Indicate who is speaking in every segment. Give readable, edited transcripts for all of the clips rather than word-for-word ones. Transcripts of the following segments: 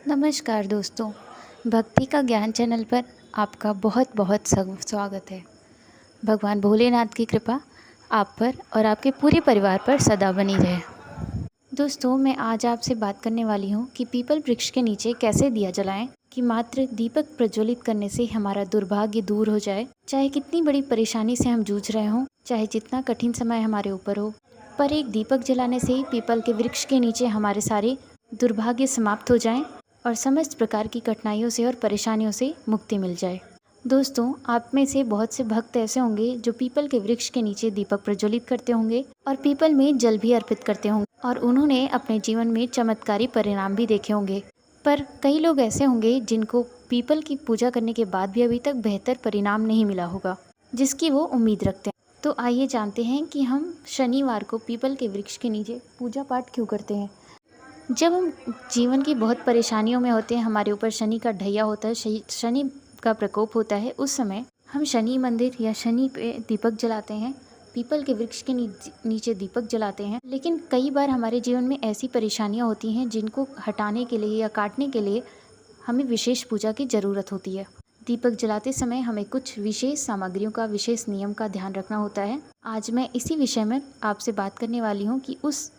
Speaker 1: नमस्कार दोस्तों, भक्ति का ज्ञान चैनल पर आपका बहुत बहुत स्वागत है। भगवान भोलेनाथ की कृपा आप पर और आपके पूरे परिवार पर सदा बनी रहे। दोस्तों, मैं आज आपसे बात करने वाली हूँ कि पीपल वृक्ष के नीचे कैसे दिया जलाएं कि मात्र दीपक प्रज्वलित करने से हमारा दुर्भाग्य दूर हो जाए। चाहे कितनी बड़ी परेशानी से हम जूझ रहे हों, चाहे जितना कठिन समय हमारे ऊपर हो, पर एक दीपक जलाने से ही पीपल के वृक्ष के नीचे हमारे सारे दुर्भाग्य समाप्त हो जाएं और समस्त प्रकार की कठिनाइयों से और परेशानियों से मुक्ति मिल जाए। दोस्तों, आप में से बहुत से भक्त ऐसे होंगे जो पीपल के वृक्ष के नीचे दीपक प्रज्वलित करते होंगे और पीपल में जल भी अर्पित करते होंगे और उन्होंने अपने जीवन में चमत्कारी परिणाम भी देखे होंगे। पर कई लोग ऐसे होंगे जिनको पीपल की पूजा करने के बाद भी अभी तक बेहतर परिणाम नहीं मिला होगा, जिसकी वो उम्मीद रखते हैं। तो आइए जानते हैं कि हम शनिवार को पीपल के वृक्ष के नीचे पूजा पाठ क्यों करते हैं। जब हम जीवन की बहुत परेशानियों में होते हैं, हमारे ऊपर शनि का ढैया होता है, शनि का प्रकोप होता है, उस समय हम शनि मंदिर या शनि पे दीपक जलाते हैं, पीपल के वृक्ष के नीचे दीपक जलाते हैं। लेकिन कई बार हमारे जीवन में ऐसी परेशानियां होती हैं जिनको हटाने के लिए या काटने के लिए हमें विशेष पूजा की ज़रूरत होती है। दीपक जलाते समय हमें कुछ विशेष सामग्रियों का, विशेष नियम का ध्यान रखना होता है। आज मैं इसी विषय में आपसे बात करने वाली हूँ कि उस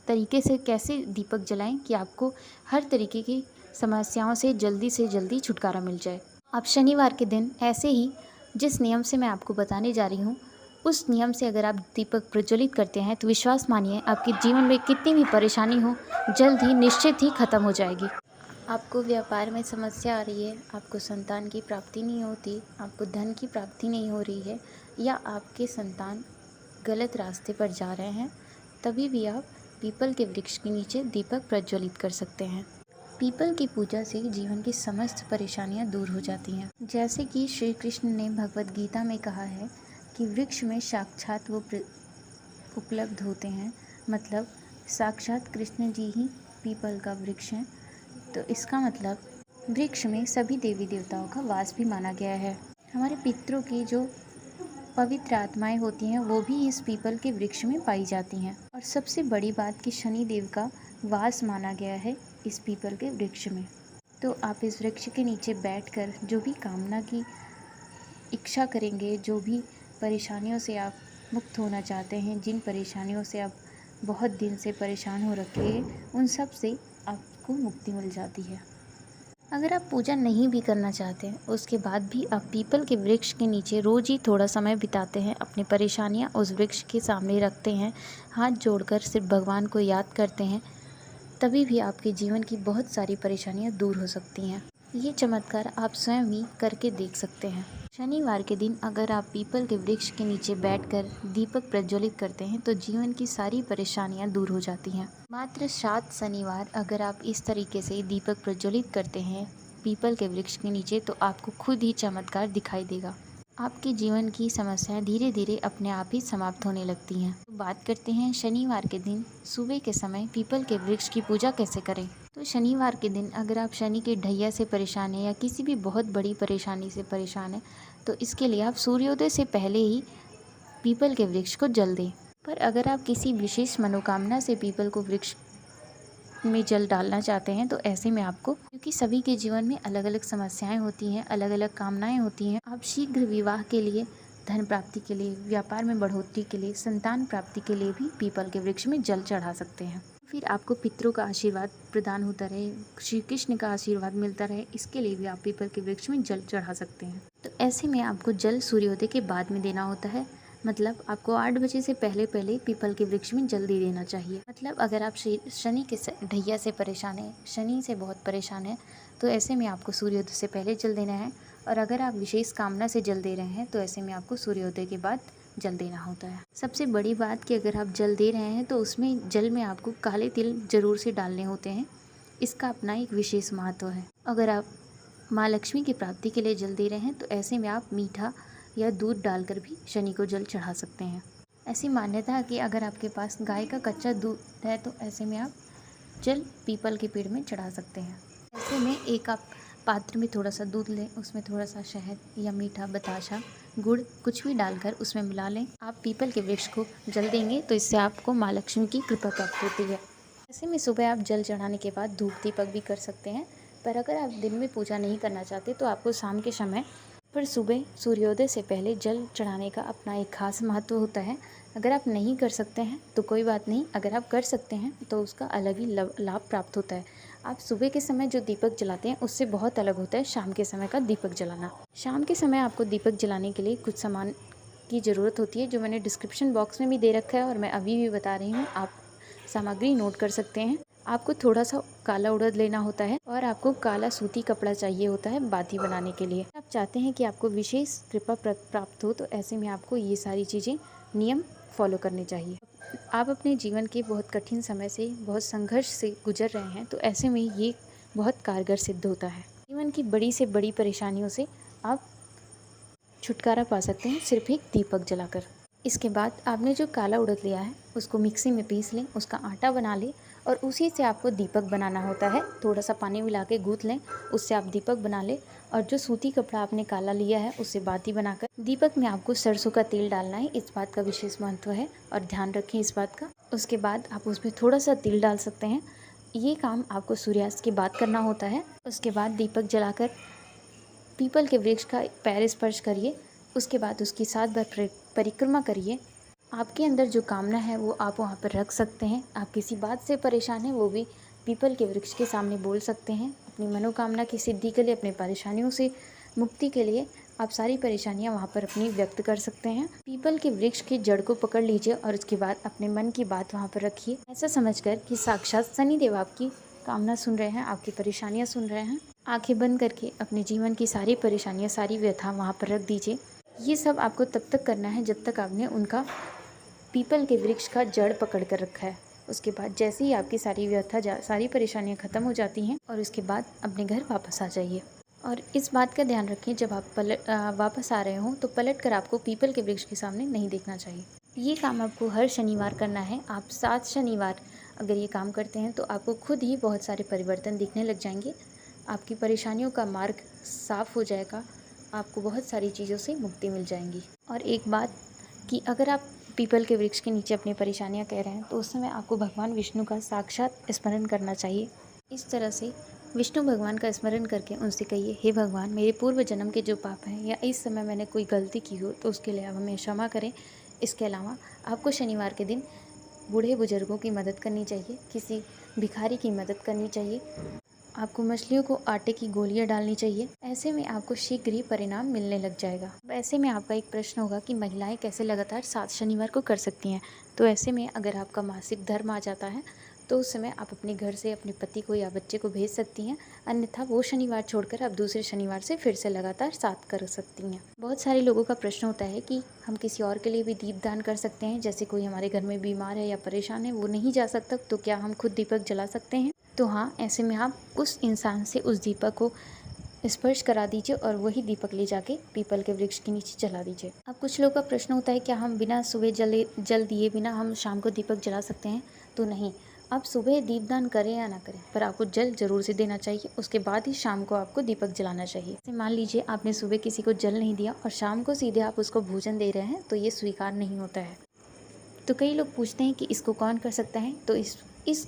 Speaker 1: तरीके से कैसे दीपक जलाएं कि आपको हर तरीके की समस्याओं से जल्दी छुटकारा मिल जाए। आप शनिवार के दिन ऐसे ही जिस नियम से मैं आपको बताने जा रही हूँ, उस नियम से अगर आप दीपक प्रज्वलित करते हैं तो विश्वास मानिए, आपके जीवन में कितनी भी परेशानी हो जल्द ही निश्चित ही खत्म हो जाएगी। आपको व्यापार में समस्या आ रही है, आपको संतान की प्राप्ति नहीं होती, आपको धन की प्राप्ति नहीं हो रही है, या आपके संतान गलत रास्ते पर जा रहे हैं, तभी भी आप पीपल के वृक्ष के नीचे दीपक प्रज्वलित कर सकते हैं। पीपल की पूजा से जीवन की समस्त परेशानियां दूर हो जाती हैं। जैसे कि श्री कृष्ण ने भगवत गीता में कहा है कि वृक्ष में साक्षात वो उपलब्ध होते हैं, मतलब साक्षात कृष्ण जी ही पीपल का वृक्ष हैं। तो इसका मतलब वृक्ष में सभी देवी देवताओं का वास भी माना गया है। हमारे पितरों की जो पवित्र आत्माएं होती हैं वो भी इस पीपल के वृक्ष में पाई जाती हैं। और सबसे बड़ी बात कि शनि देव का वास माना गया है इस पीपल के वृक्ष में। तो आप इस वृक्ष के नीचे बैठकर जो भी कामना की इच्छा करेंगे, जो भी परेशानियों से आप मुक्त होना चाहते हैं, जिन परेशानियों से आप बहुत दिन से परेशान हो रखे हैं, उन सब से आपको मुक्ति मिल जाती है। अगर आप पूजा नहीं भी करना चाहते हैं, उसके बाद भी आप पीपल के वृक्ष के नीचे रोज़ ही थोड़ा समय बिताते हैं, अपनी परेशानियां उस वृक्ष के सामने रखते हैं, हाथ जोड़कर सिर्फ भगवान को याद करते हैं, तभी भी आपके जीवन की बहुत सारी परेशानियां दूर हो सकती हैं। ये चमत्कार आप स्वयं ही करके देख सकते हैं। शनिवार के दिन अगर आप पीपल के वृक्ष के नीचे बैठकर दीपक प्रज्वलित करते हैं तो जीवन की सारी परेशानियां दूर हो जाती हैं। मात्र 7 शनिवार अगर आप इस तरीके से दीपक प्रज्वलित करते हैं पीपल के वृक्ष के नीचे, तो आपको खुद ही चमत्कार दिखाई देगा। आपके जीवन की समस्याएं धीरे धीरे अपने आप ही समाप्त होने लगती हैं। तो बात करते हैं शनिवार के दिन सुबह के समय पीपल के वृक्ष की पूजा कैसे करें। तो शनिवार के दिन अगर आप शनि के ढैया से परेशान हैं या किसी भी बहुत बड़ी परेशानी से परेशान हैं, तो इसके लिए आप सूर्योदय से पहले ही पीपल के वृक्ष को जल दें। पर अगर आप किसी विशेष मनोकामना से पीपल को वृक्ष में जल डालना चाहते हैं, तो ऐसे में आपको, क्योंकि सभी के जीवन में अलग अलग समस्याएं होती हैं, अलग अलग कामनाएं होती हैं, आप शीघ्र विवाह के लिए, धन प्राप्ति के लिए, व्यापार में बढ़ोतरी के लिए, संतान प्राप्ति के लिए भी पीपल के वृक्ष में जल चढ़ा सकते हैं। फिर आपको पितरों का आशीर्वाद प्रदान होता रहे, श्री कृष्ण का आशीर्वाद मिलता रहे, इसके लिए भी आप पीपल के वृक्ष में जल चढ़ा सकते हैं। तो ऐसे में आपको जल सूर्योदय के बाद में देना होता है, मतलब आपको 8 बजे से पहले पहले पीपल के वृक्ष में जल दे देना चाहिए। मतलब अगर आप शनि के ढैया से परेशान हैं, शनि से बहुत परेशान हैं, तो ऐसे में आपको सूर्योदय से पहले जल देना है। और अगर आप विशेष कामना से जल दे रहे हैं तो ऐसे में आपको सूर्योदय के बाद जल देना होता है। सबसे बड़ी बात कि अगर आप जल दे रहे हैं तो उसमें जल में आपको काले तिल जरूर से डालने होते हैं, इसका अपना एक विशेष महत्व है। अगर आप माँ लक्ष्मी की प्राप्ति के लिए जल दे रहे हैं तो ऐसे में आप मीठा या दूध डालकर भी शनि को जल चढ़ा सकते हैं। ऐसी मान्यता है कि अगर आपके पास गाय का कच्चा दूध है तो ऐसे में आप जल पीपल के पेड़ में चढ़ा सकते हैं। ऐसे में एक आप पात्र में थोड़ा सा दूध लें, उसमें थोड़ा सा शहद या मीठा बताशा, गुड़ कुछ भी डालकर उसमें मिला लें। आप पीपल के वृक्ष को जल देंगे तो इससे आपको माँ लक्ष्मी की कृपा प्राप्त होती है। ऐसे में सुबह आप जल चढ़ाने के बाद धूप दीपक भी कर सकते हैं, पर अगर आप दिन में पूजा नहीं करना चाहते तो आपको शाम के समय पर सुबह सूर्योदय से पहले जल चढ़ाने का अपना एक खास महत्व होता है। अगर आप नहीं कर सकते हैं तो कोई बात नहीं, अगर आप कर सकते हैं तो उसका अलग ही लाभ प्राप्त होता है। आप सुबह के समय जो दीपक जलाते हैं उससे बहुत अलग होता है शाम के समय का दीपक जलाना। शाम के समय आपको दीपक जलाने के लिए कुछ सामान की ज़रूरत होती है, जो मैंने डिस्क्रिप्शन बॉक्स में भी दे रखा है और मैं अभी भी बता रही हूँ, आप सामग्री नोट कर सकते हैं। आपको थोड़ा सा काला उड़द लेना होता है और आपको काला सूती कपड़ा चाहिए होता है बाती बनाने के लिए। आप चाहते हैं कि आपको विशेष कृपा प्राप्त हो तो ऐसे में आपको ये सारी चीज़ें नियम फॉलो करने चाहिए। आप अपने जीवन के बहुत कठिन समय से, बहुत संघर्ष से गुजर रहे हैं तो ऐसे में ये बहुत कारगर सिद्ध होता है। जीवन की बड़ी से बड़ी परेशानियों से आप छुटकारा पा सकते हैं सिर्फ एक दीपक जलाकर। इसके बाद आपने जो काला उड़द लिया है उसको मिक्सी में पीस लें, उसका आटा बना लें और उसी से आपको दीपक बनाना होता है। थोड़ा सा पानी मिला के गूँथ लें, उससे आप दीपक बना लें। और जो सूती कपड़ा आपने काला लिया है उससे बाती बनाकर दीपक में आपको सरसों का तेल डालना है, इस बात का विशेष महत्व है और ध्यान रखें इस बात का। उसके बाद आप उसमें थोड़ा सा तिल डाल सकते हैं। ये काम आपको सूर्यास्त के बाद करना होता है। उसके बाद दीपक जलाकर पीपल के वृक्ष का पैर स्पर्श करिए। उसके बाद उसकी 7 बार परिक्रमा करिए। आपके अंदर जो कामना है वो आप वहाँ पर रख सकते हैं। आप किसी बात से परेशान हैं वो भी पीपल के वृक्ष के सामने बोल सकते हैं। अपनी मनोकामना की सिद्धि के लिए, अपनी परेशानियों से मुक्ति के लिए आप सारी परेशानियाँ वहाँ पर अपनी व्यक्त कर सकते हैं। पीपल के वृक्ष की जड़ को पकड़ लीजिए और उसके बाद अपने मन की बात वहाँ पर रखिए, ऐसा समझकर कि साक्षात शनिदेव आपकी कामना सुन रहे हैं, आपकी परेशानियाँ सुन रहे हैं। आंखें बंद करके अपने जीवन की सारी परेशानियाँ, सारी व्यथा वहाँ पर रख दीजिए। ये सब आपको तब तक करना है जब तक आपने उनका पीपल के वृक्ष का जड़ पकड़ कर रखा है। उसके बाद जैसे ही आपकी सारी व्यथा, सारी परेशानियाँ ख़त्म हो जाती हैं और उसके बाद अपने घर वापस आ जाइए। और इस बात का ध्यान रखें, जब आप वापस आ रहे हों तो पलट कर आपको पीपल के वृक्ष के सामने नहीं देखना चाहिए। ये काम आपको हर शनिवार करना है। आप 7 शनिवार अगर ये काम करते हैं तो आपको खुद ही बहुत सारे परिवर्तन दिखने लग जाएंगे। आपकी परेशानियों का मार्ग साफ हो जाएगा, आपको बहुत सारी चीज़ों से मुक्ति मिल जाएंगी। और एक बात कि अगर आप पीपल के वृक्ष के नीचे अपनी परेशानियां कह रहे हैं तो उस समय आपको भगवान विष्णु का साक्षात स्मरण करना चाहिए। इस तरह से विष्णु भगवान का स्मरण करके उनसे कहिए, हे भगवान, मेरे पूर्व जन्म के जो पाप हैं या इस समय मैंने कोई गलती की हो तो उसके लिए आप हमें क्षमा करें। इसके अलावा आपको शनिवार के दिन बूढ़े बुजुर्गों की मदद करनी चाहिए, किसी भिखारी की मदद करनी चाहिए, आपको मछलियों को आटे की गोलियां डालनी चाहिए। ऐसे में आपको शीघ्र ही परिणाम मिलने लग जाएगा। ऐसे में आपका एक प्रश्न होगा कि महिलाएं कैसे लगातार 7 शनिवार को कर सकती हैं। तो ऐसे में अगर आपका मासिक धर्म आ जाता है तो उस समय आप अपने घर से अपने पति को या बच्चे को भेज सकती हैं। अन्यथा वो शनिवार छोड़कर आप दूसरे शनिवार से फिर से लगातार 7 कर सकती हैं। बहुत सारे लोगों का प्रश्न होता है कि हम किसी और के लिए भी दीप दान कर सकते हैं, जैसे कोई हमारे घर में बीमार है या परेशान है, वो नहीं जा सकता, तो क्या हम खुद दीपक जला सकते हैं? तो हाँ, ऐसे में आप उस इंसान से उस दीपक को स्पर्श करा दीजिए और वही दीपक ले जाके पीपल के वृक्ष के नीचे जला दीजिए। अब कुछ लोगों का प्रश्न होता है, क्या हम बिना सुबह जल दिए बिना हम शाम को दीपक जला सकते हैं? तो नहीं, आप सुबह दीपदान करें या ना करें, पर आपको जल जरूर से देना चाहिए। उसके बाद ही शाम को आपको दीपक जलाना चाहिए। मान लीजिए आपने सुबह किसी को जल नहीं दिया और शाम को सीधे आप उसको भोजन दे रहे हैं, तो ये स्वीकार नहीं होता है। तो कई लोग पूछते हैं कि इसको कौन कर सकता है? तो इस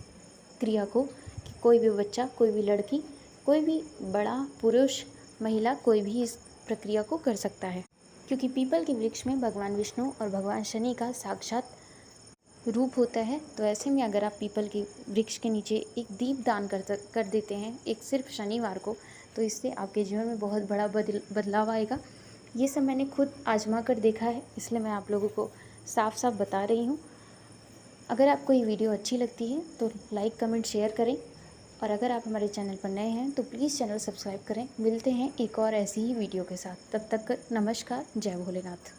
Speaker 1: क्रिया को कोई भी बच्चा, कोई भी लड़की, कोई भी बड़ा पुरुष, महिला, कोई भी इस प्रक्रिया को कर सकता है, क्योंकि पीपल के वृक्ष में भगवान विष्णु और भगवान शनि का साक्षात रूप होता है। तो ऐसे में अगर आप पीपल के वृक्ष के नीचे एक दीप दान कर देते हैं, एक सिर्फ शनिवार को, तो इससे आपके जीवन में बहुत बड़ा बदलाव आएगा। ये सब मैंने खुद आजमा कर देखा है, इसलिए मैं आप लोगों को साफ साफ बता रही हूँ। अगर आपको ये वीडियो अच्छी लगती है तो लाइक, कमेंट, शेयर करें। और अगर आप हमारे चैनल पर नए हैं तो प्लीज़ चैनल सब्सक्राइब करें। मिलते हैं एक और ऐसी ही वीडियो के साथ। तब तक नमस्कार, जय भोलेनाथ।